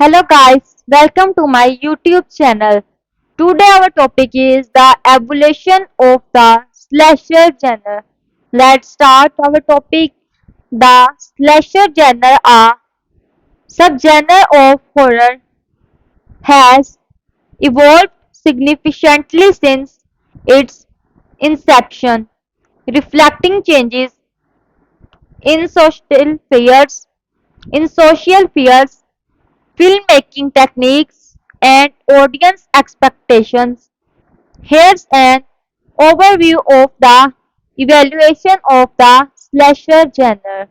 Hello guys, welcome to my YouTube channel. Today our topic is the evolution of the slasher genre. Let's start our topic. The slasher genre, a subgenre of horror, has evolved significantly since its inception, reflecting changes in social fears, filmmaking techniques, and audience expectations. Here's an overview of the evaluation of the slasher genre.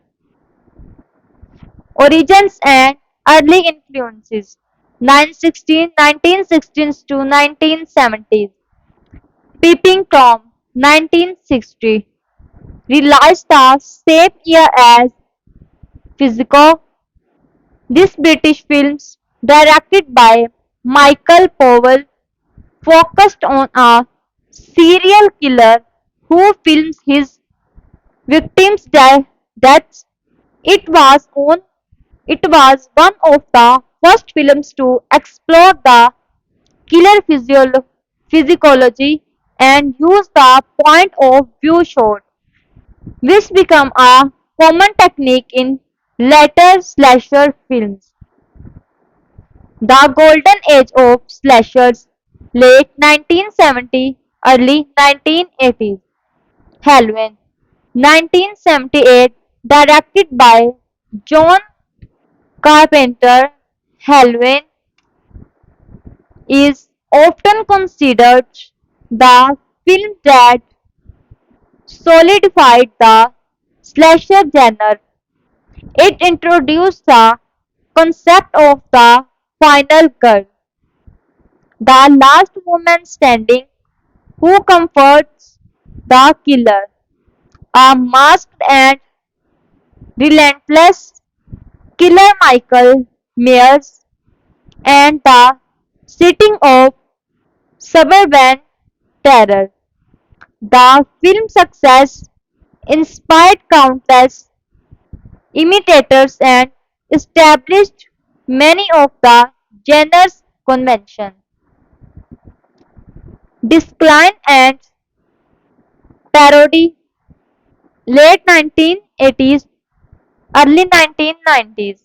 Origins and early influences 1916s to 1970s. Peeping Tom 1960 released the same year as Physico. This British film, directed by Michael Powell, focused on a serial killer who films his victims' deaths. It was on it was one of the first films to explore the killer physiology and use the point of view shot, which became a common technique in later slasher films. The golden age of slashers, late 1970s, early 1980s. Halloween, 1978, directed by John Carpenter. Halloween is often considered the film that solidified the slasher genre. It introduced the concept of the final girl, the last woman standing, who comforts the killer. A masked and relentless killer Michael Myers and the setting of suburban terror. The film's success inspired countless imitators and established many of the genre's conventions. Decline and parody, late 1980s, early 1990s.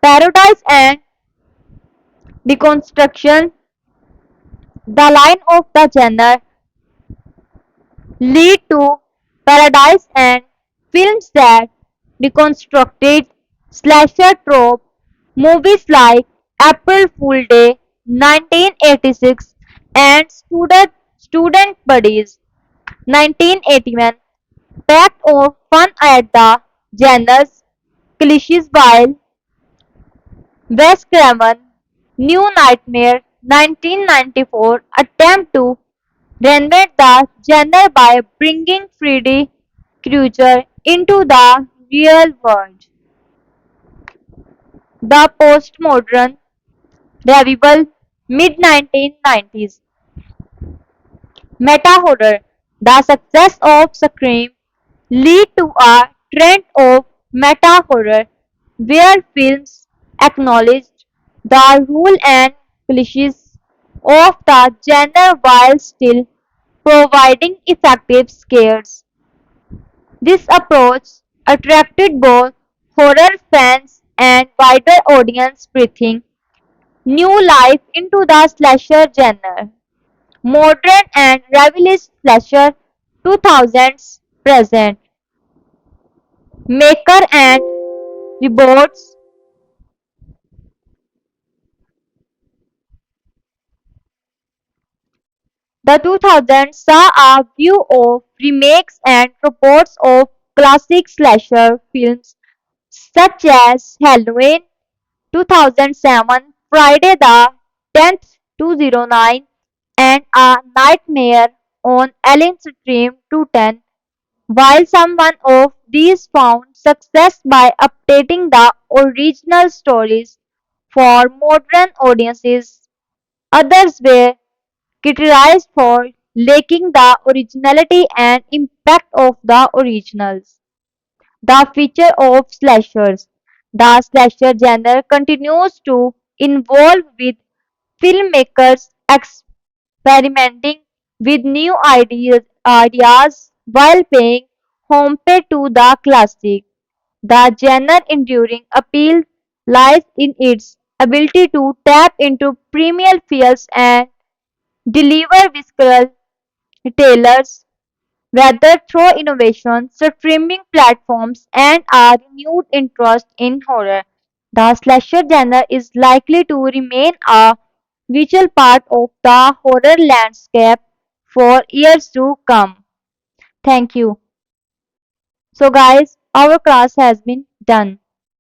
Paradise and deconstruction, the line of the genre, lead to paradise and films that deconstructed slasher trope. Movies like April Fool Day 1986 and Student Buddies 1981 packed of fun at the genre's cliches, while Wes Craven New Nightmare 1994 attempt to renovate the genre by bringing Freddy Krueger into the real world. The postmodern revival, mid-1990s. Meta-horror. The success of Scream led to a trend of meta-horror where films acknowledged the rule and cliches of the genre while still providing effective scares. This approach attracted both horror fans and wider audience, breathing new life into the slasher genre. Modern and revivalist slasher 2000s present. Maker and reboots. The 2000s saw a view of remakes and reports of classic slasher films such as Halloween 2007, Friday the 10th 2009, and A Nightmare on Elm Street 210. While some of these found success by updating the original stories for modern audiences, others were criticized for lacking the originality and impact of the originals. The feature of slashers. The slasher genre continues to evolve with filmmakers experimenting with new ideas while paying homage to the classic. The genre enduring appeal lies in its ability to tap into premium feels and deliver visceral tales whether through innovation, streaming platforms, and a renewed interest in horror. The slasher genre is likely to remain a vital part of the horror landscape for years to come. Thank you. So, guys, our class has been done.